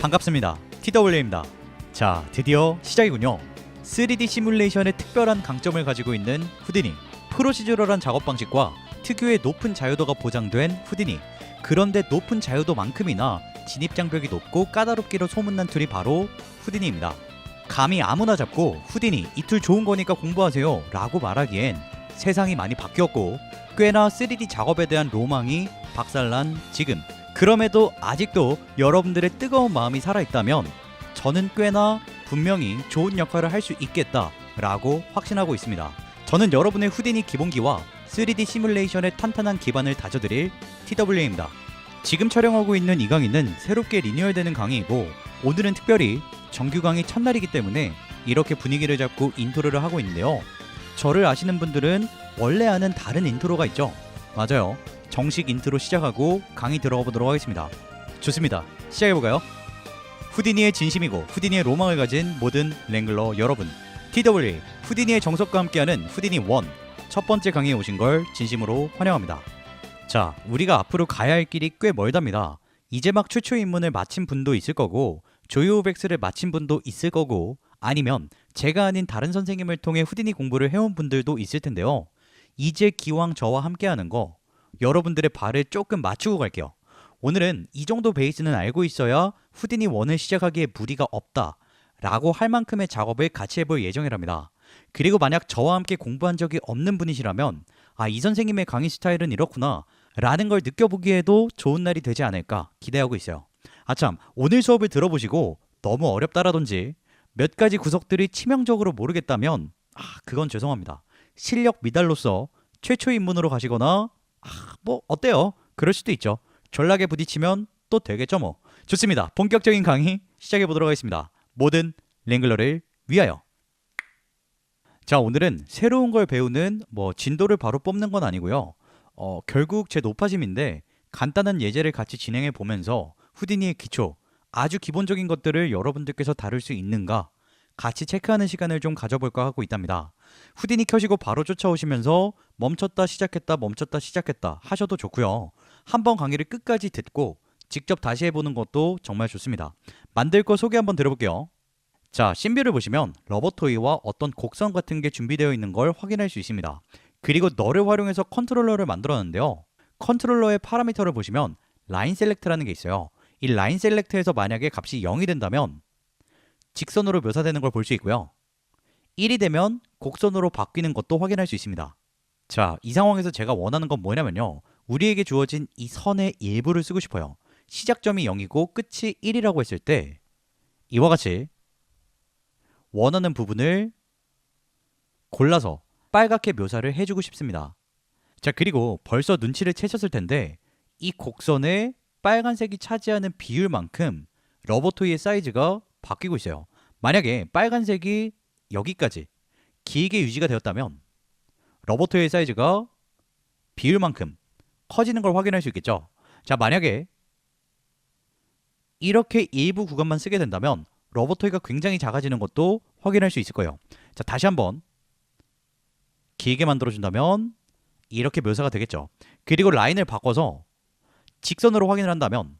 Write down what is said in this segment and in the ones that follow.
반갑습니다. TW입니다. 자, 드디어 시작이군요. 3D 시뮬레이션의 특별한 강점을 가지고 있는 후디니. 프로시저럴한 작업 방식과 특유의 높은 자유도가 보장된 후디니. 그런데 높은 자유도만큼이나 진입 장벽이 높고 까다롭기로 소문난 툴이 바로 후디니입니다. 감히 아무나 잡고 후디니 이 툴 좋은 거니까 공부하세요 라고 말하기엔 세상이 많이 바뀌었고 꽤나 3D 작업에 대한 로망이 박살난 지금, 그럼에도 아직도 여러분들의 뜨거운 마음이 살아있다면 저는 꽤나 분명히 좋은 역할을 할 수 있겠다 라고 확신하고 있습니다. 저는 여러분의 후디니 기본기와 3D 시뮬레이션의 탄탄한 기반을 다져드릴 TW입니다. 지금 촬영하고 있는 이 강의는 새롭게 리뉴얼되는 강의이고 오늘은 특별히 정규 강의 첫날이기 때문에 이렇게 분위기를 잡고 인트로를 하고 있는데요. 저를 아시는 분들은 원래 아는 다른 인트로가 있죠. 맞아요. 정식 인트로 시작하고 강의 들어가 보도록 하겠습니다. 좋습니다. 시작해볼까요? 후디니의 진심이고 후디니의 로망을 가진 모든 랭글러 여러분, TW 후디니의 정석과 함께하는 후디니 1 첫 번째 강의에 오신 걸 진심으로 환영합니다. 자, 우리가 앞으로 가야 할 길이 꽤 멀답니다. 이제 막 최초 입문을 마친 분도 있을 거고 조이오백스를 마친 분도 있을 거고 아니면 제가 아닌 다른 선생님을 통해 후디니 공부를 해온 분들도 있을 텐데요. 이제 기왕 저와 함께하는 거 여러분들의 발을 조금 맞추고 갈게요. 오늘은 이 정도 베이스는 알고 있어야 후디니 1을 시작하기에 무리가 없다 라고 할 만큼의 작업을 같이 해볼 예정이랍니다. 그리고 만약 저와 함께 공부한 적이 없는 분이시라면 아, 이 선생님의 강의 스타일은 이렇구나 라는 걸 느껴보기에도 좋은 날이 되지 않을까 기대하고 있어요. 아참, 오늘 수업을 들어보시고 너무 어렵다라든지 몇 가지 구석들이 치명적으로 모르겠다면 그건 죄송합니다. 실력 미달로서 최초 입문으로 가시거나 뭐 어때요? 그럴 수도 있죠. 전락에 부딪히면 또 되겠죠 뭐. 좋습니다. 본격적인 강의 시작해보도록 하겠습니다. 모든 랭글러를 위하여. 자, 오늘은 새로운 걸 배우는 진도를 바로 뽑는 건 아니고요. 결국 제 높아짐인데 간단한 예제를 같이 진행해 보면서 후디니의 기초, 아주 기본적인 것들을 여러분들께서 다룰 수 있는가 같이 체크하는 시간을 좀 가져볼까 하고 있답니다. 후디니 켜시고 바로 쫓아오시면서 멈췄다 시작했다 멈췄다 시작했다 하셔도 좋고요. 한번 강의를 끝까지 듣고 직접 다시 해보는 것도 정말 좋습니다. 만들 거 소개 한번 들어볼게요. 자, 씬뷰를 보시면 러버토이와 어떤 곡선 같은 게 준비되어 있는 걸 확인할 수 있습니다. 그리고 너를 활용해서 컨트롤러를 만들었는데요. 컨트롤러의 파라미터를 보시면 라인 셀렉트라는 게 있어요. 이 라인 셀렉트에서 만약에 값이 0이 된다면 직선으로 묘사되는 걸 볼 수 있고요. 1이 되면 곡선으로 바뀌는 것도 확인할 수 있습니다. 자, 이 상황에서 제가 원하는 건 뭐냐면요. 우리에게 주어진 이 선의 일부를 쓰고 싶어요. 시작점이 0이고 끝이 1이라고 했을 때 이와 같이 원하는 부분을 골라서 빨갛게 묘사를 해주고 싶습니다. 자, 그리고 벌써 눈치를 채셨을 텐데 이 곡선에 빨간색이 차지하는 비율만큼 러버토이의 사이즈가 바뀌고 있어요. 만약에 빨간색이 여기까지 길게 유지가 되었다면 러버토이의 사이즈가 비율만큼 커지는 걸 확인할 수 있겠죠. 자, 만약에 이렇게 일부 구간만 쓰게 된다면 러버토이가 굉장히 작아지는 것도 확인할 수 있을 거예요. 자, 다시 한번 길게 만들어준다면 이렇게 묘사가 되겠죠. 그리고 라인을 바꿔서 직선으로 확인을 한다면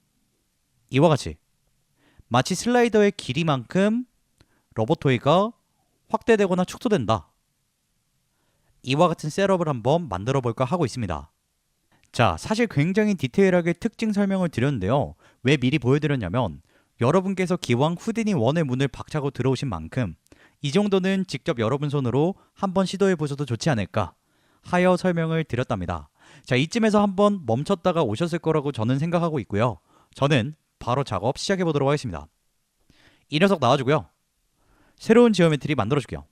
이와 같이 마치 슬라이더의 길이만큼 러버토이가 확대되거나 축소된다. 이와 같은 셋업을 한번 만들어 볼까 하고 있습니다. 자, 사실 굉장히 디테일하게 특징 설명을 드렸는데요. 왜 미리 보여드렸냐면 여러분께서 기왕 후디니 1의 문을 박차고 들어오신 만큼 이 정도는 직접 여러분 손으로 한번 시도해 보셔도 좋지 않을까 하여 설명을 드렸답니다. 자, 이쯤에서 한번 멈췄다가 오셨을 거라고 저는 생각하고 있고요. 저는 바로 작업 시작해 보도록 하겠습니다. 이 녀석 나와주고요. 새로운 지오메트리 만들어줄게요.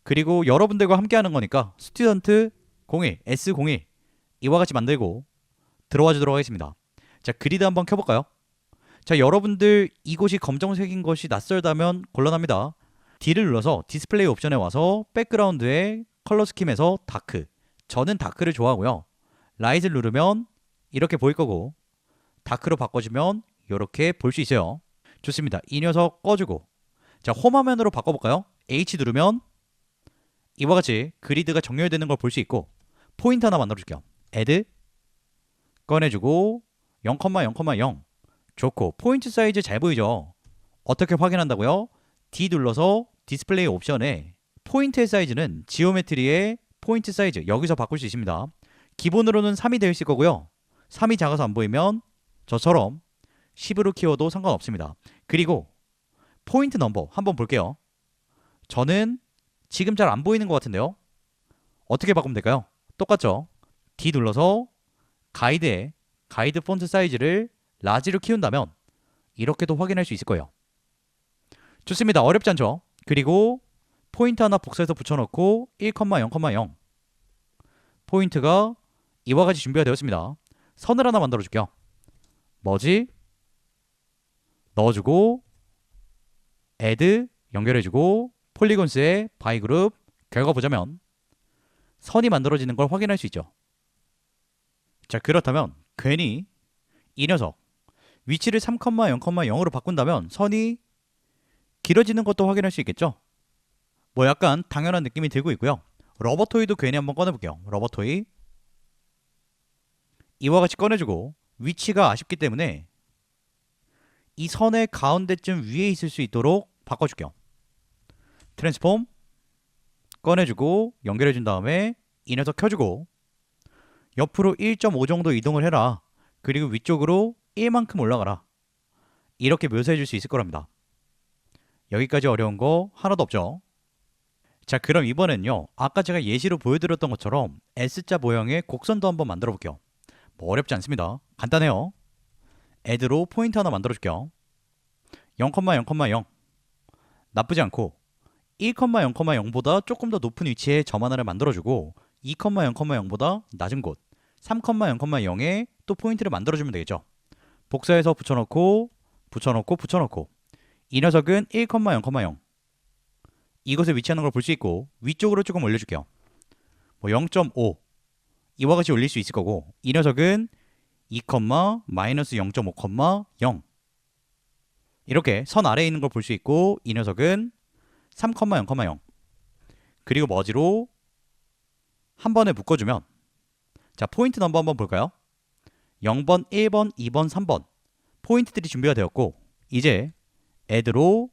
그리고 여러분들과 함께 하는 거니까 스튜던트 01, S01 이와 같이 만들고 들어와 주도록 하겠습니다. 자, 그리드 한번 켜볼까요? 자, 여러분들 이곳이 검정색인 것이 낯설다면 곤란합니다. D를 눌러서 디스플레이 옵션에 와서 백그라운드에 컬러 스킴에서 다크, 저는 다크를 좋아하고요. 라이트를 누르면 이렇게 보일 거고 다크로 바꿔주면 이렇게 볼 수 있어요. 좋습니다. 이 녀석 꺼주고 자, 홈 화면으로 바꿔볼까요? H 누르면 이와 같이 그리드가 정렬되는 걸 볼 수 있고 포인트 하나 만들어줄게요. add 꺼내주고 0,0,0 좋고 포인트 사이즈 잘 보이죠? 어떻게 확인한다고요? D 눌러서 디스플레이 옵션에 포인트의 사이즈는 지오메트리의 포인트 사이즈 여기서 바꿀 수 있습니다. 기본으로는 3이 되어 있을 거고요. 3이 작아서 안 보이면 저처럼 10으로 키워도 상관없습니다. 그리고 포인트 넘버 한번 볼게요. 저는 지금 잘 안 보이는 것 같은데요. 어떻게 바꾸면 될까요? 똑같죠? D 눌러서 가이드에 가이드 폰트 사이즈를 라지로 키운다면 이렇게도 확인할 수 있을 거예요. 좋습니다. 어렵지 않죠? 그리고 포인트 하나 복사해서 붙여넣고 1,0,0 포인트가 이와 같이 준비가 되었습니다. 선을 하나 만들어 줄게요. 뭐지? 넣어주고 add 연결해주고 폴리곤스의 by 그룹 결과 보자면 선이 만들어지는 걸 확인할 수 있죠. 자, 그렇다면 괜히 이 녀석 위치를 3,0,0으로 바꾼다면 선이 길어지는 것도 확인할 수 있겠죠. 뭐 약간 당연한 느낌이 들고 있고요. 러버토이도 괜히 한번 꺼내볼게요. 러버토이 이와 같이 꺼내주고 위치가 아쉽기 때문에 이 선의 가운데쯤 위에 있을 수 있도록 바꿔줄게요. 트랜스폼 꺼내주고 연결해준 다음에 이 녀석 켜주고 옆으로 1.5 정도 이동을 해라. 그리고 위쪽으로 1만큼 올라가라. 이렇게 묘사해줄 수 있을 거랍니다. 여기까지 어려운 거 하나도 없죠. 자, 그럼 이번엔요 아까 제가 예시로 보여드렸던 것처럼 S자 모형의 곡선도 한번 만들어 볼게요. 뭐 어렵지 않습니다. 간단해요. add로 포인트 하나 만들어 줄게요. 0,0,0 나쁘지 않고 1,0,0보다 조금 더 높은 위치에 점 하나를 만들어주고 2,0,0보다 낮은 곳 3,0,0에 또 포인트를 만들어주면 되겠죠. 복사해서 붙여넣고 이 녀석은 1,0,0 이곳에 위치하는 걸 볼 수 있고 위쪽으로 조금 올려줄게요. 뭐 0.5 이와 같이 올릴 수 있을 거고 이 녀석은 2, 마이너스 0.5, 0 이렇게 선 아래에 있는 걸 볼 수 있고 이 녀석은 3,0, 그리고 머지로 한 번에 묶어주면 자 포인트 넘버 한번 볼까요? 0번, 1번, 2번, 3번 포인트들이 준비가 되었고 이제 add로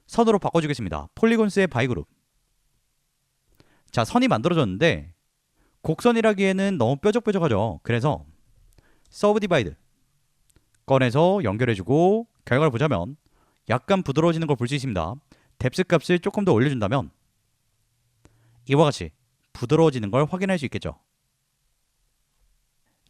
선으로 바꿔주겠습니다. 폴리곤스의 바이 그룹 자 선이 만들어졌는데 곡선이라기에는 너무 뾰족뾰족하죠. 그래서 서브 디바이드 꺼내서 연결해주고 결과를 보자면 약간 부드러워지는 걸 볼 수 있습니다. 뎁스 값을 조금 더 올려준다면 이와 같이 부드러워지는 걸 확인할 수 있겠죠.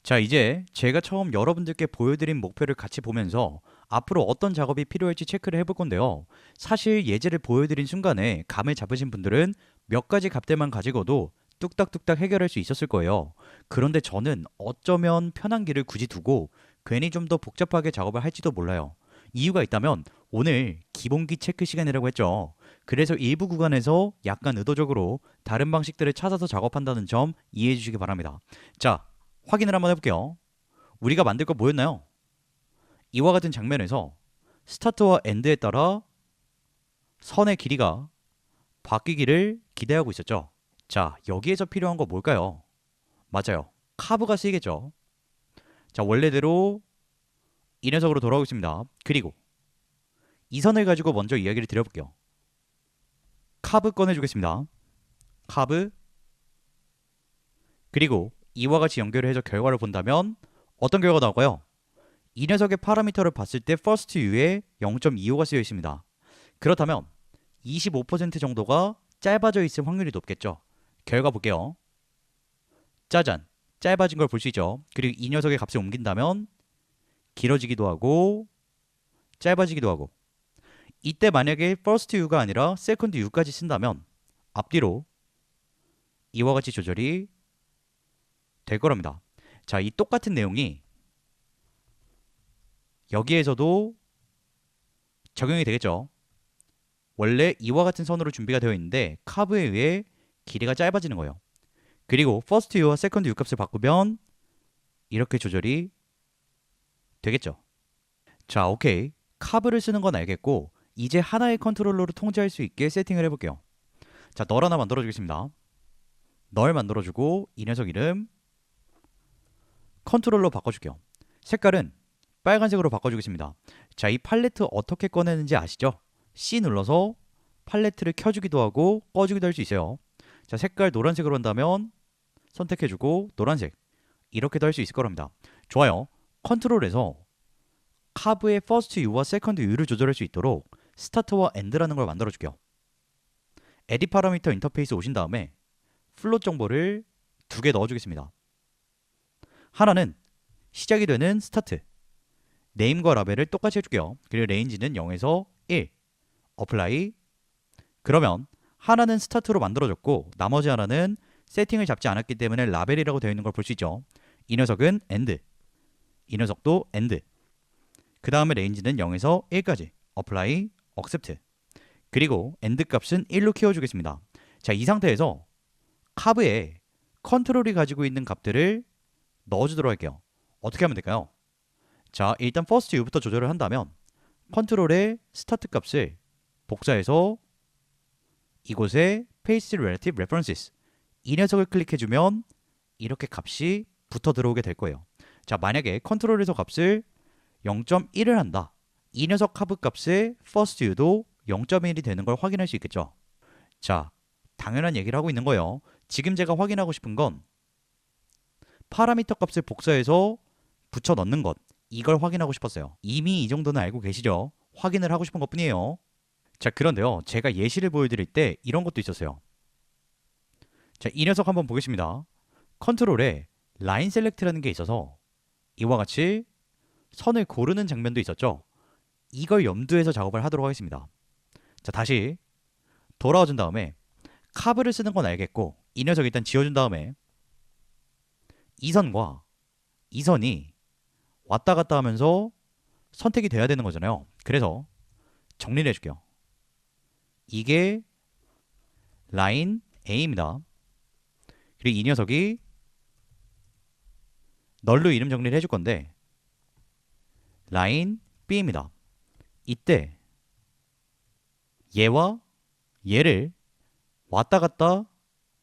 자, 이제 제가 처음 여러분들께 보여드린 목표를 같이 보면서 앞으로 어떤 작업이 필요할지 체크를 해볼 건데요. 사실 예제를 보여드린 순간에 감을 잡으신 분들은 몇 가지 값들만 가지고도 뚝딱뚝딱 해결할 수 있었을 거예요. 그런데 저는 어쩌면 편한 길을 굳이 두고 괜히 좀 더 복잡하게 작업을 할지도 몰라요. 이유가 있다면 오늘 기본기 체크 시간이라고 했죠. 그래서 일부 구간에서 약간 의도적으로 다른 방식들을 찾아서 작업한다는 점 이해해 주시기 바랍니다. 자, 확인을 한번 해볼게요. 우리가 만들 거 뭐였나요? 이와 같은 장면에서 스타트와 엔드에 따라 선의 길이가 바뀌기를 기대하고 있었죠. 자, 여기에서 필요한 거 뭘까요? 맞아요. 카브가 쓰이겠죠. 자, 원래대로 이 녀석으로 돌아오겠습니다. 그리고 이 선을 가지고 먼저 이야기를 드려볼게요. 카브 꺼내주겠습니다. 카브 그리고 이와 같이 연결을 해서 결과를 본다면 어떤 결과가 나올까요? 이 녀석의 파라미터를 봤을 때 first u에 0.25가 쓰여 있습니다. 그렇다면 25% 정도가 짧아져 있을 확률이 높겠죠. 결과 볼게요. 짜잔, 짧아진 걸 볼 수 있죠. 그리고 이 녀석의 값을 옮긴다면 길어지기도 하고 짧아지기도 하고 이때 만약에 first u가 아니라 second u까지 쓴다면 앞뒤로 이와 같이 조절이 될 거랍니다. 자, 이 똑같은 내용이 여기에서도 적용이 되겠죠. 원래 이와 같은 선으로 준비가 되어 있는데 카브에 의해 길이가 짧아지는 거예요. 그리고 first u와 second u 값을 바꾸면 이렇게 조절이 되겠죠. 자, 오케이. 카브를 쓰는 건 알겠고 이제 하나의 컨트롤러로 통제할 수 있게 세팅을 해볼게요. 자, 널 하나 만들어주겠습니다. 널 만들어주고 이 녀석 이름 컨트롤러 바꿔줄게요. 색깔은 빨간색으로 바꿔주겠습니다. 자, 이 팔레트 어떻게 꺼내는지 아시죠? C 눌러서 팔레트를 켜주기도 하고 꺼주기도 할 수 있어요. 자, 색깔 노란색으로 한다면 선택해주고 노란색 이렇게도 할 수 있을 거랍니다. 좋아요. 컨트롤에서 카브의 first U와 second U를 조절할 수 있도록 스타트와 엔드라는 걸 만들어줄게요. 에디 파라미터 인터페이스 오신 다음에 플롯 정보를 2개 넣어주겠습니다. 하나는 시작이 되는 스타트, 네임과 라벨을 똑같이 해줄게요. 그리고 레인지는 0에서 1, 어플라이. 그러면 하나는 스타트로 만들어졌고 나머지 하나는 세팅을 잡지 않았기 때문에 라벨이라고 되어 있는 걸 볼 수 있죠. 이 녀석은 엔드, 이 녀석도 엔드. 그 다음에 레인지는 0에서 1까지 어플라이, 억셉트. 그리고 엔드 값은 1로 키워주겠습니다. 자, 이 상태에서 카브에 컨트롤이 가지고 있는 값들을 넣어주도록 할게요. 어떻게 하면 될까요? 자, 일단 first u부터 조절을 한다면 컨트롤의 스타트 값을 복사해서 이곳에 paste relative references 이 녀석을 클릭해주면 이렇게 값이 붙어 들어오게 될 거예요. 자, 만약에 컨트롤에서 값을 0.1을 한다. 이 녀석 카브 값의 first u도 0.1이 되는 걸 확인할 수 있겠죠. 자, 당연한 얘기를 하고 있는 거예요. 지금 제가 확인하고 싶은 건 파라미터 값을 복사해서 붙여 넣는 것, 이걸 확인하고 싶었어요. 이미 이 정도는 알고 계시죠? 확인을 하고 싶은 것 뿐이에요. 자, 그런데요, 제가 예시를 보여드릴 때 이런 것도 있었어요. 자, 이 녀석 한번 보겠습니다. 컨트롤에 라인 셀렉트라는 게 있어서 이와 같이 선을 고르는 장면도 있었죠. 이걸 염두에서 작업을 하도록 하겠습니다. 자, 다시 돌아와 준 다음에 카브를 쓰는 건 알겠고 이 녀석 일단 지워준 다음에 이 선과 이 선이 왔다 갔다 하면서 선택이 돼야 되는 거잖아요. 그래서 정리를 해줄게요. 이게 라인 A입니다. 그리고 이 녀석이 널로 이름 정리를 해줄 건데 라인 B입니다. 이때 얘와 얘를 왔다 갔다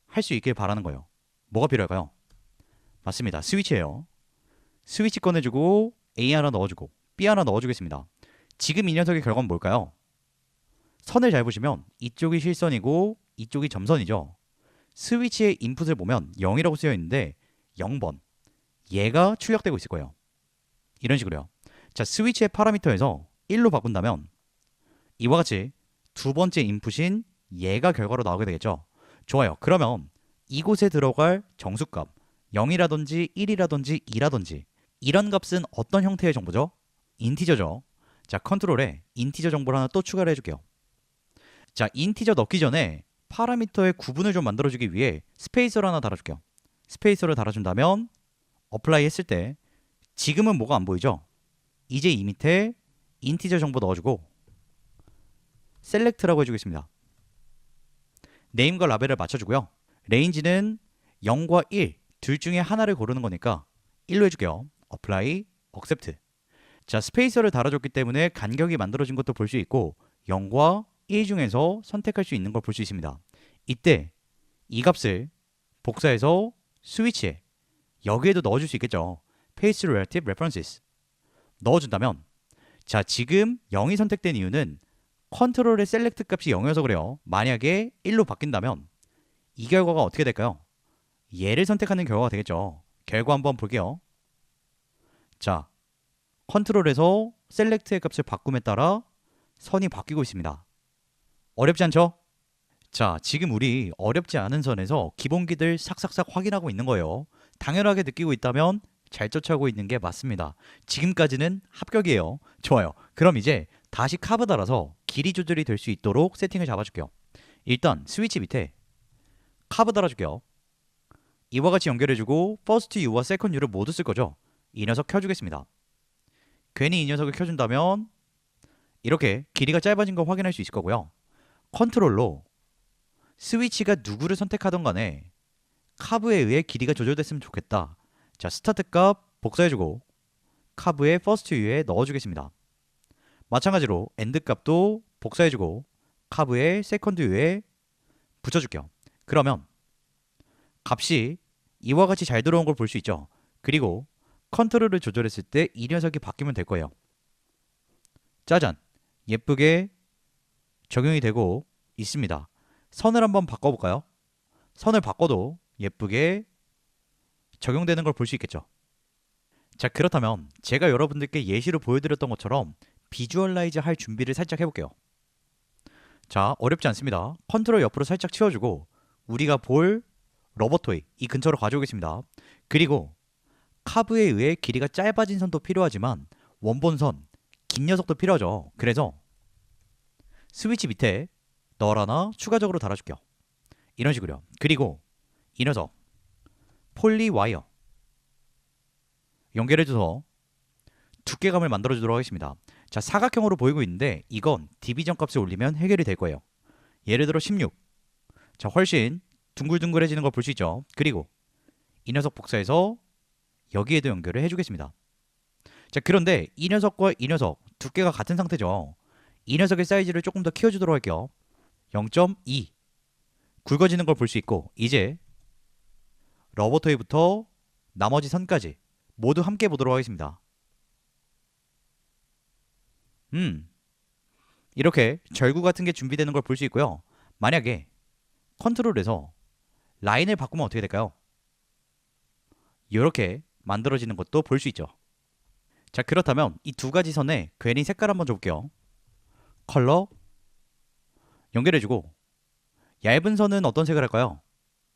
할 수 있길 바라는 거예요. 뭐가 필요할까요? 맞습니다. 스위치예요. 스위치 꺼내주고 A 하나 넣어주고 B 하나 넣어주겠습니다. 지금 이 녀석의 결과는 뭘까요? 선을 잘 보시면 이쪽이 실선이고 이쪽이 점선이죠. 스위치의 인풋을 보면 0이라고 쓰여 있는데 0번 얘가 출력되고 있을 거예요. 이런 식으로요. 자, 스위치의 파라미터에서 1로 바꾼다면 이와 같이 두 번째 인풋인 얘가 결과로 나오게 되겠죠. 좋아요. 그러면 이곳에 들어갈 정수값 0이라든지 1이라든지 2라든지 이런 값은 어떤 형태의 정보죠? 인티저죠. 자, 컨트롤에 인티저 정보를 하나 또 추가를 해줄게요. 자, 인티저 넣기 전에 파라미터의 구분을 좀 만들어주기 위해 스페이서를 하나 달아줄게요. 스페이서를 달아준다면 어플라이 했을 때 지금은 뭐가 안 보이죠? 이제 이 밑에 인티저 정보 넣어주고 셀렉트라고 해주겠습니다. 네임과 라벨을 맞춰주고요. 레인지는 0과 1 둘 중에 하나를 고르는 거니까 1로 해줄게요. 어플라이, 억셉트. 자, 스페이서를 달아줬기 때문에 간격이 만들어진 것도 볼 수 있고 0과 1 중에서 선택할 수 있는 걸 볼 수 있습니다. 이때 이 값을 복사해서 스위치에 여기에도 넣어줄 수 있겠죠. Paste Relative References 넣어준다면 자, 지금 0이 선택된 이유는 컨트롤의 셀렉트 값이 0이어서 그래요. 만약에 1로 바뀐다면 이 결과가 어떻게 될까요? 얘를 선택하는 결과가 되겠죠. 결과 한번 볼게요. 자, 컨트롤에서 셀렉트의 값을 바꿈에 따라 선이 바뀌고 있습니다. 어렵지 않죠? 자, 지금 우리 어렵지 않은 선에서 기본기들 싹싹싹 확인하고 있는 거예요. 당연하게 느끼고 있다면 잘 쫓아오고 있는 게 맞습니다. 지금까지는 합격이에요. 좋아요. 그럼 이제 다시 카브 달아서 길이 조절이 될 수 있도록 세팅을 잡아줄게요. 일단 스위치 밑에 카브 달아줄게요. 이와 같이 연결해주고 first U와 second U를 모두 쓸 거죠. 이 녀석 켜주겠습니다. 괜히 이 녀석을 켜준다면 이렇게 길이가 짧아진 걸 확인할 수 있을 거고요. 컨트롤로 스위치가 누구를 선택하던 간에 카브에 의해 길이가 조절됐으면 좋겠다. 자, 스타트 값 복사해주고 카브의 first U에 넣어주겠습니다. 마찬가지로 엔드 값도 복사해주고 카브의 second U에 붙여줄게요. 그러면 값이 이와 같이 잘 들어온 걸 볼 수 있죠. 그리고 컨트롤을 조절했을 때 이 녀석이 바뀌면 될 거예요. 짜잔! 예쁘게 적용이 되고 있습니다. 선을 한번 바꿔볼까요? 선을 바꿔도 예쁘게 적용되는 걸 볼 수 있겠죠. 자, 그렇다면 제가 여러분들께 예시로 보여드렸던 것처럼 비주얼라이즈 할 준비를 살짝 해볼게요. 자, 어렵지 않습니다. 컨트롤 옆으로 살짝 치워주고 우리가 볼 러버토이 이 근처로 가져오겠습니다. 그리고 카브에 의해 길이가 짧아진 선도 필요하지만 원본선 긴 녀석도 필요하죠. 그래서 스위치 밑에 널 하나 추가적으로 달아줄게요. 이런 식으로요. 그리고 이 녀석 폴리 와이어 연결해줘서 두께감을 만들어주도록 하겠습니다. 자, 사각형으로 보이고 있는데 이건 디비전 값을 올리면 해결이 될 거예요. 예를 들어 16. 자, 훨씬 둥글둥글해지는 걸 볼 수 있죠. 그리고 이 녀석 복사해서 여기에도 연결을 해주겠습니다. 자, 그런데 이 녀석과 이 녀석 두께가 같은 상태죠. 이 녀석의 사이즈를 조금 더 키워주도록 할게요. 0.2 굵어지는 걸 볼 수 있고 이제 러버토이부터 나머지 선까지 모두 함께 보도록 하겠습니다. 이렇게 절구 같은 게 준비되는 걸 볼 수 있고요. 만약에 컨트롤에서 라인을 바꾸면 어떻게 될까요? 이렇게 만들어지는 것도 볼 수 있죠. 자, 그렇다면 이 두 가지 선에 괜히 색깔 한번 줘볼게요. 컬러 연결해주고 얇은 선은 어떤 색을 할까요?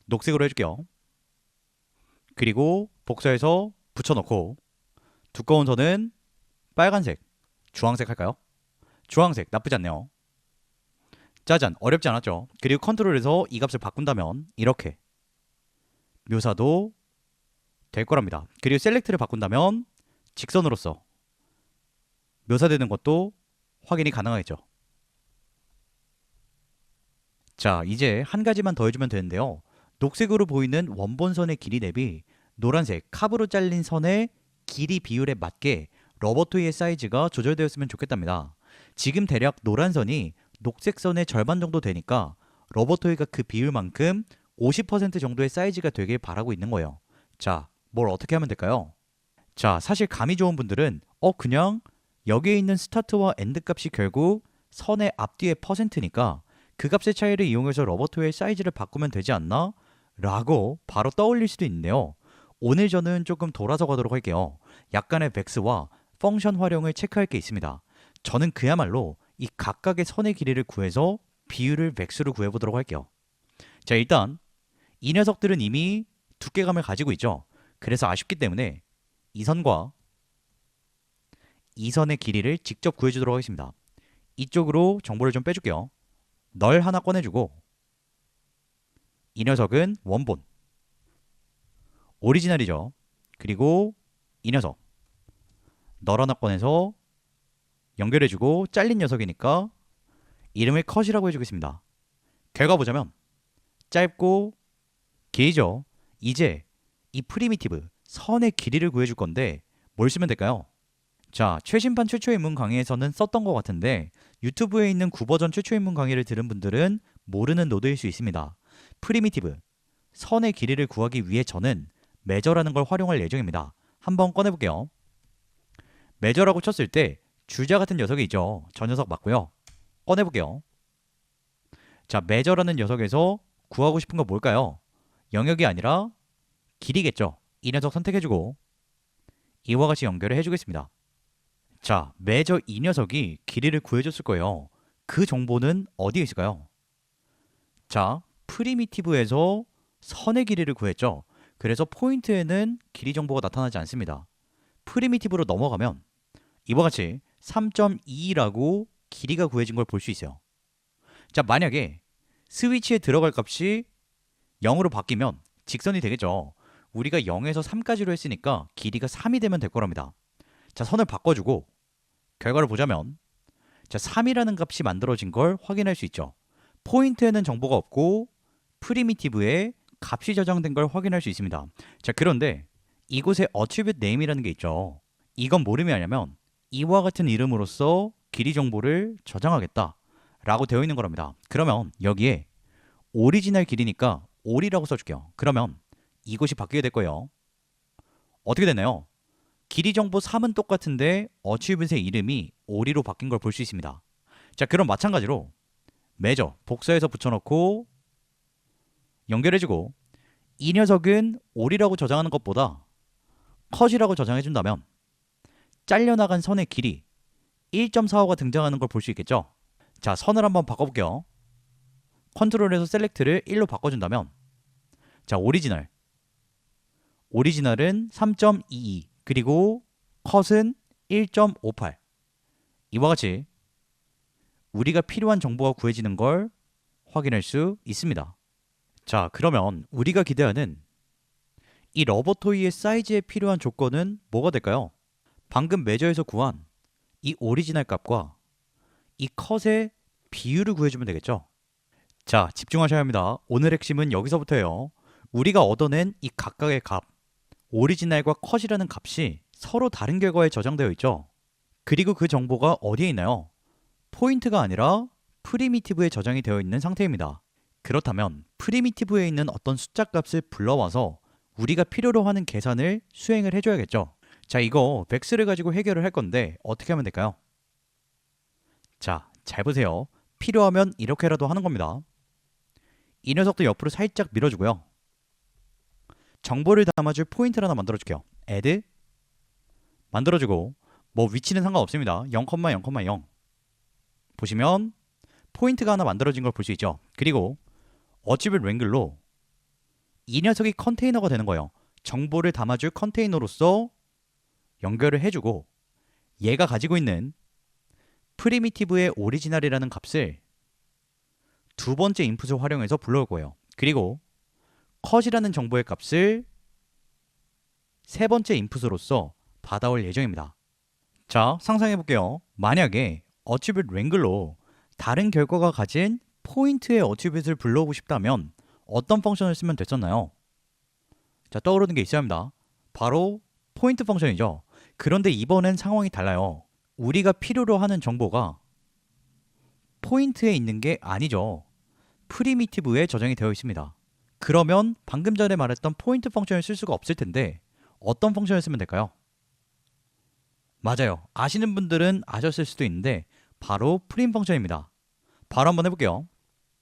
녹색으로 해줄게요. 그리고 복사해서 붙여놓고 두꺼운 선은 빨간색, 주황색 할까요? 주황색 나쁘지 않네요. 짜잔, 어렵지 않았죠? 그리고 컨트롤에서 이 값을 바꾼다면 이렇게 묘사도 될 거랍니다. 그리고 셀렉트를 바꾼다면 직선으로서 묘사되는 것도 확인이 가능하겠죠. 자, 이제 한 가지만 더 해주면 되는데요. 녹색으로 보이는 원본선의 길이 대비 노란색 카브로 잘린 선의 길이 비율에 맞게 러버토이의 사이즈가 조절되었으면 좋겠답니다. 지금 대략 노란 선이 녹색 선의 절반 정도 되니까 러버토이가 그 비율만큼 50% 정도의 사이즈가 되길 바라고 있는 거예요. 자, 뭘 어떻게 하면 될까요? 자, 사실 감이 좋은 분들은 그냥 여기에 있는 스타트와 엔드 값이 결국 선의 앞뒤의 퍼센트니까 그 값의 차이를 이용해서 러버토이의 사이즈를 바꾸면 되지 않나? 라고 바로 떠올릴 수도 있는데요. 오늘 저는 조금 돌아서 가도록 할게요. 약간의 맥스와 펑션 활용을 체크할 게 있습니다. 저는 그야말로 이 각각의 선의 길이를 구해서 비율을 맥스로 구해보도록 할게요. 자, 일단 이 녀석들은 이미 두께감을 가지고 있죠. 그래서 아쉽기 때문에 이 선과 이 선의 길이를 직접 구해주도록 하겠습니다. 이쪽으로 정보를 좀 빼줄게요. 널 하나 꺼내주고 이 녀석은 원본 오리지널이죠. 그리고 이 녀석 널 하나 꺼내서 연결해주고 잘린 녀석이니까 이름을 컷이라고 해주겠습니다. 결과 보자면 짧고 길죠. 이제 이 프리미티브 선의 길이를 구해줄 건데 뭘 쓰면 될까요? 자, 최신판 최초입문 강의에서는 썼던 것 같은데 유튜브에 있는 9버전 최초입문 강의를 들은 분들은 모르는 노드일 수 있습니다. 프리미티브 선의 길이를 구하기 위해 저는 메저라는 걸 활용할 예정입니다. 한번 꺼내볼게요. 메저라고 쳤을 때 줄자 같은 녀석이 있죠. 저 녀석 맞고요. 꺼내볼게요. 자, 메저라는 녀석에서 구하고 싶은 건 뭘까요? 영역이 아니라 길이겠죠. 이 녀석 선택해주고 이와 같이 연결을 해주겠습니다. 자, 메저 이 녀석이 길이를 구해줬을 거예요. 그 정보는 어디에 있을까요? 자, 프리미티브에서 선의 길이를 구했죠. 그래서 포인트에는 길이 정보가 나타나지 않습니다. 프리미티브로 넘어가면 이와 같이 3.2라고 길이가 구해진 걸 볼 수 있어요. 자, 만약에 스위치에 들어갈 값이 0으로 바뀌면 직선이 되겠죠. 우리가 0에서 3까지로 했으니까 길이가 3이 되면 될 거랍니다. 자, 선을 바꿔주고 결과를 보자면 자, 3이라는 값이 만들어진 걸 확인할 수 있죠. 포인트에는 정보가 없고 프리미티브에 값이 저장된 걸 확인할 수 있습니다. 자, 그런데 이곳에 attribute name이라는 게 있죠. 이건 뭘 의미하냐면 이와 같은 이름으로써 길이 정보를 저장하겠다 라고 되어 있는 거랍니다. 그러면 여기에 오리지널 길이니까 올이라고 써줄게요. 그러면 이것이 바뀌게 될 거예요. 어떻게 되나요? 길이 정보 3은 똑같은데 어치뷰트의 이름이 올이로 바뀐 걸 볼 수 있습니다. 자, 그럼 마찬가지로 매저 복사해서 붙여넣고 연결해주고 이 녀석은 올이라고 저장하는 것보다 컷이라고 저장해준다면 잘려나간 선의 길이 1.45가 등장하는 걸 볼 수 있겠죠. 자, 선을 한번 바꿔볼게요. 컨트롤에서 셀렉트를 1로 바꿔준다면 자, 오리지널은 3.22 그리고 컷은 1.58 이와 같이 우리가 필요한 정보가 구해지는 걸 확인할 수 있습니다. 자, 그러면 우리가 기대하는 이 러버토이의 사이즈에 필요한 조건은 뭐가 될까요? 방금 매저에서 구한 이 오리지널 값과 이 컷의 비율을 구해주면 되겠죠? 자, 집중하셔야 합니다. 오늘 핵심은 여기서부터예요. 우리가 얻어낸 이 각각의 값, 오리지널과 컷이라는 값이 서로 다른 결과에 저장되어 있죠. 그리고 그 정보가 어디에 있나요? 포인트가 아니라 프리미티브에 저장이 되어 있는 상태입니다. 그렇다면 프리미티브에 있는 어떤 숫자 값을 불러와서 우리가 필요로 하는 계산을 수행을 해줘야겠죠. 자, 이거 백스를 가지고 해결을 할 건데 어떻게 하면 될까요? 자, 잘 보세요. 필요하면 이렇게라도 하는 겁니다. 이 녀석도 옆으로 살짝 밀어주고요. 정보를 담아줄 포인트를 하나 만들어줄게요. add 만들어주고 뭐 위치는 상관없습니다. 0,0,0 보시면 포인트가 하나 만들어진 걸 볼 수 있죠. 그리고 어치블 랭글로 이 녀석이 컨테이너가 되는 거예요. 정보를 담아줄 컨테이너로서 연결을 해주고 얘가 가지고 있는 프리미티브의 오리지널이라는 값을 두 번째 인풋을 활용해서 불러올 거예요. 그리고 컷이라는 정보의 값을 세 번째 인풋으로서 받아올 예정입니다. 자, 상상해 볼게요. 만약에 어치뷰트 랭글로 다른 결과가 가진 포인트의 어치뷰트를 불러오고 싶다면 어떤 펑션을 쓰면 됐었나요? 자, 떠오르는 게 있어야 합니다. 바로 포인트 펑션이죠. 그런데 이번엔 상황이 달라요. 우리가 필요로 하는 정보가 포인트에 있는 게 아니죠. 프리미티브에 저장이 되어 있습니다. 그러면 방금 전에 말했던 포인트 펑션을 쓸 수가 없을 텐데 어떤 펑션을 쓰면 될까요? 맞아요. 아시는 분들은 아셨을 수도 있는데 바로 프림 펑션입니다. 바로 한번 해볼게요.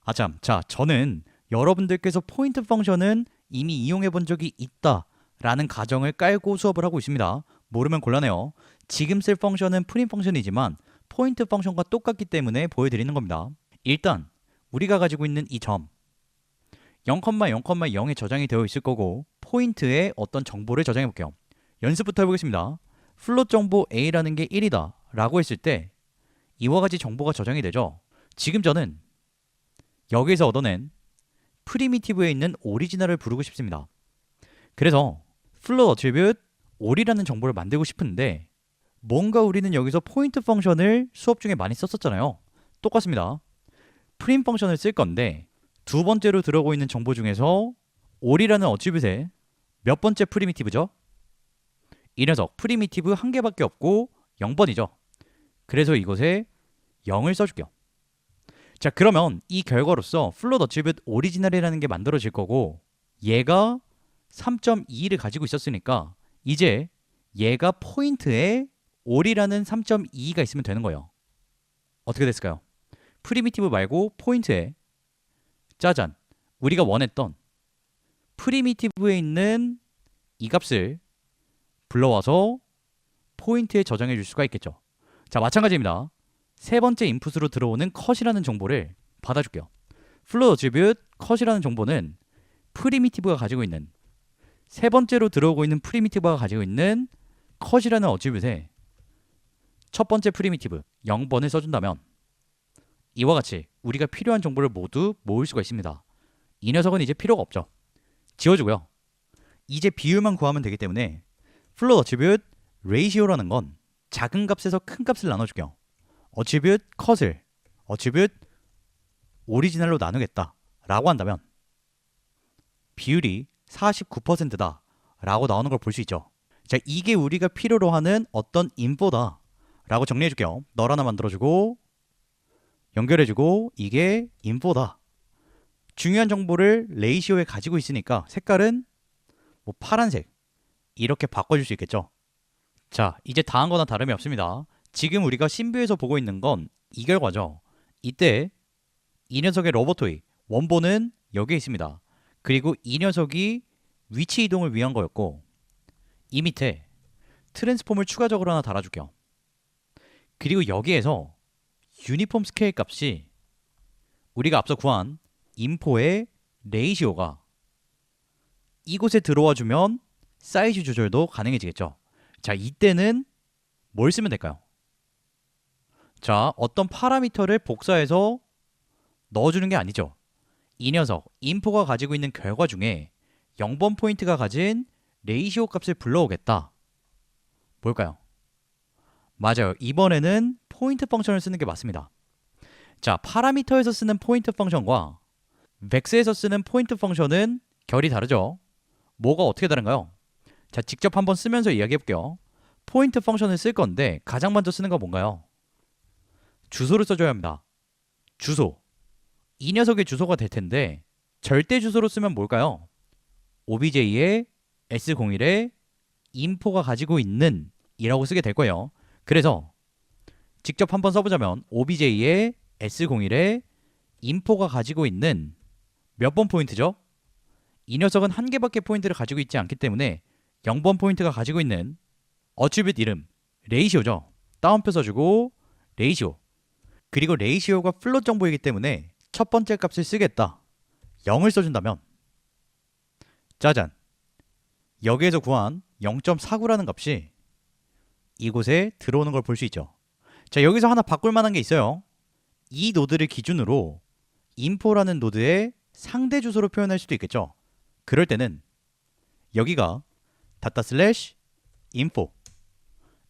아참, 자, 저는 여러분들께서 포인트 펑션은 이미 이용해 본 적이 있다 라는 가정을 깔고 수업을 하고 있습니다. 모르면 곤란해요. 지금 쓸 펑션은 프림 펑션이지만 포인트 펑션과 똑같기 때문에 보여드리는 겁니다. 일단 우리가 가지고 있는 이 점 0,0,0에 저장이 되어 있을 거고 포인트에 어떤 정보를 저장해 볼게요. 연습부터 해보겠습니다. 플롯 정보 A라는 게 1이다 라고 했을 때 이와 같이 정보가 저장이 되죠. 지금 저는 여기서 얻어낸 프리미티브에 있는 오리지널을 부르고 싶습니다. 그래서 플롯 어트리뷰트 올이라는 정보를 만들고 싶은데 뭔가 우리는 여기서 포인트 펑션을 수업 중에 많이 썼었잖아요. 똑같습니다. 프림 펑션을 쓸 건데 두 번째로 들어오고 있는 정보 중에서 올이라는 어트리뷰트의 몇 번째 프리미티브죠? 이 녀석 프리미티브 한 개밖에 없고 0번이죠. 그래서 이곳에 0을 써줄게요. 자, 그러면 이 결과로서 플롯 어트리뷰트 오리지널이라는 게 만들어질 거고 얘가 3.2를 가지고 있었으니까 이제 얘가 포인트에 올이라는 3.2가 있으면 되는 거예요. 어떻게 됐을까요? 프리미티브 말고 포인트에 짜잔, 우리가 원했던 프리미티브에 있는 이 값을 불러와서 포인트에 저장해 줄 수가 있겠죠. 자, 마찬가지입니다. 세 번째 인풋으로 들어오는 컷이라는 정보를 받아줄게요. 플롯 어트리뷰트 컷이라는 정보는 프리미티브가 가지고 있는 세 번째로 들어오고 있는 프리미티브가 가지고 있는 컷이라는 어트리뷰트에 첫 번째 프리미티브 0번을 써준다면 이와 같이 우리가 필요한 정보를 모두 모을 수가 있습니다. 이 녀석은 이제 필요가 없죠. 지워주고요. 이제 비율만 구하면 되기 때문에 플롯 어트리뷰트 레이시오라는 건 작은 값에서 큰 값을 나눠줄게요. 어트리뷰트 컷을 어트리뷰트 오리지널로 나누겠다 라고 한다면 비율이 49%다 라고 나오는 걸 볼 수 있죠. 자, 이게 우리가 필요로 하는 어떤 인포다 라고 정리해줄게요. 널 하나 만들어주고 연결해주고 이게 인포다. 중요한 정보를 레이시오에 가지고 있으니까 색깔은 뭐 파란색 이렇게 바꿔줄 수 있겠죠. 자, 이제 다 한 거나 다름이 없습니다. 지금 우리가 신뷰에서 보고 있는 건 이 결과죠. 이때 이 녀석의 로보토이 원본은 여기에 있습니다. 그리고 이 녀석이 위치 이동을 위한 거였고, 이 밑에 트랜스폼을 추가적으로 하나 달아줄게요. 그리고 여기에서 유니폼 스케일 값이 우리가 앞서 구한 인포의 레이시오가 이곳에 들어와 주면 사이즈 조절도 가능해지겠죠. 자, 이때는 뭘 쓰면 될까요? 자, 어떤 파라미터를 복사해서 넣어주는 게 아니죠. 이 녀석 인포가 가지고 있는 결과 중에 0번 포인트가 가진 레이시오 값을 불러오겠다. 뭘까요? 맞아요. 이번에는 포인트 펑션을 쓰는 게 맞습니다. 자, 파라미터에서 쓰는 포인트 펑션과 벡스에서 쓰는 포인트 펑션은 결이 다르죠. 뭐가 어떻게 다른가요? 자, 직접 한번 쓰면서 이야기해 볼게요. 포인트 펑션을 쓸 건데 가장 먼저 쓰는 거 뭔가요? 주소를 써줘야 합니다. 주소. 이 녀석의 주소가 될 텐데 절대 주소로 쓰면 뭘까요? obj의 s01에 인포가 가지고 있는 이라고 쓰게 될 거예요. 그래서 직접 한번 써보자면 obj의 s01에 인포가 가지고 있는 몇 번 포인트죠? 이 녀석은 한 개밖에 포인트를 가지고 있지 않기 때문에 0번 포인트가 가지고 있는 어트리뷰트 이름 레이시오죠. 따옴표 써주고 레이시오. 그리고 레이시오가 플롯 정보이기 때문에 첫 번째 값을 쓰겠다. 0을 써준다면 짜잔. 여기에서 구한 0.49라는 값이 이곳에 들어오는 걸 볼 수 있죠. 자, 여기서 하나 바꿀 만한 게 있어요. 이 노드를 기준으로 인포라는 노드의 상대 주소로 표현할 수도 있겠죠. 그럴 때는 여기가 data/info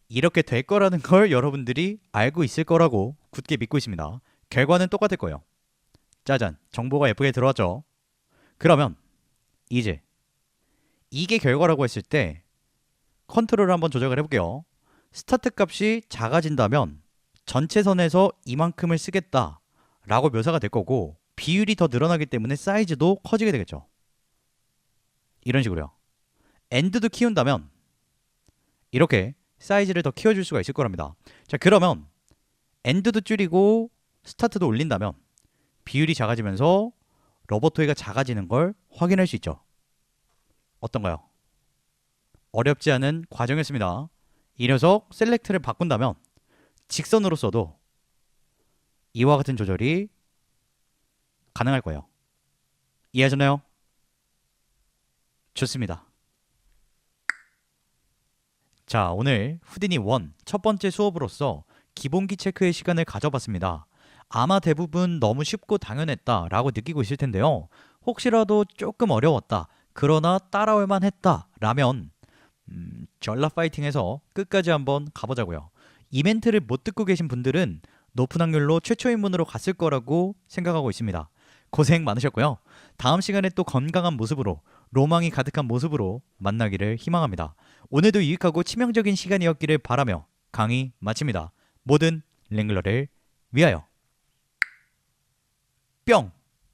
이렇게 될 거라는 걸 여러분들이 알고 있을 거라고 굳게 믿고 있습니다. 결과는 똑같을 거예요. 짜잔, 정보가 예쁘게 들어왔죠. 그러면 이제 이게 결과라고 했을 때 컨트롤을 한번 조작을 해볼게요. 스타트 값이 작아진다면 전체 선에서 이만큼을 쓰겠다 라고 묘사가 될 거고, 비율이 더 늘어나기 때문에 사이즈도 커지게 되겠죠. 이런 식으로요. 엔드도 키운다면 이렇게 사이즈를 더 키워줄 수가 있을 거랍니다. 자, 그러면 엔드도 줄이고 스타트도 올린다면 비율이 작아지면서 로보토이가 작아지는 걸 확인할 수 있죠. 어떤가요? 어렵지 않은 과정이었습니다. 이 녀석 셀렉트를 바꾼다면 직선으로 써도 이와 같은 조절이 가능할 거예요. 이해하셨나요? 좋습니다. 자, 오늘 후디니 1 첫 번째 수업으로서 기본기 체크의 시간을 가져봤습니다. 아마 대부분 너무 쉽고 당연했다 라고 느끼고 있을 텐데요. 혹시라도 조금 어려웠다, 그러나 따라올만 했다 라면 전라 파이팅해서 끝까지 한번 가보자고요. 이벤트를 못 듣고 계신 분들은 높은 확률로 최초 입문으로 갔을 거라고 생각하고 있습니다. 고생 많으셨고요. 다음 시간에 또 건강한 모습으로, 로망이 가득한 모습으로 만나기를 희망합니다. 오늘도 유익하고 치명적인 시간이었기를 바라며 강의 마칩니다. 모든 랭글러를 위하여 뿅!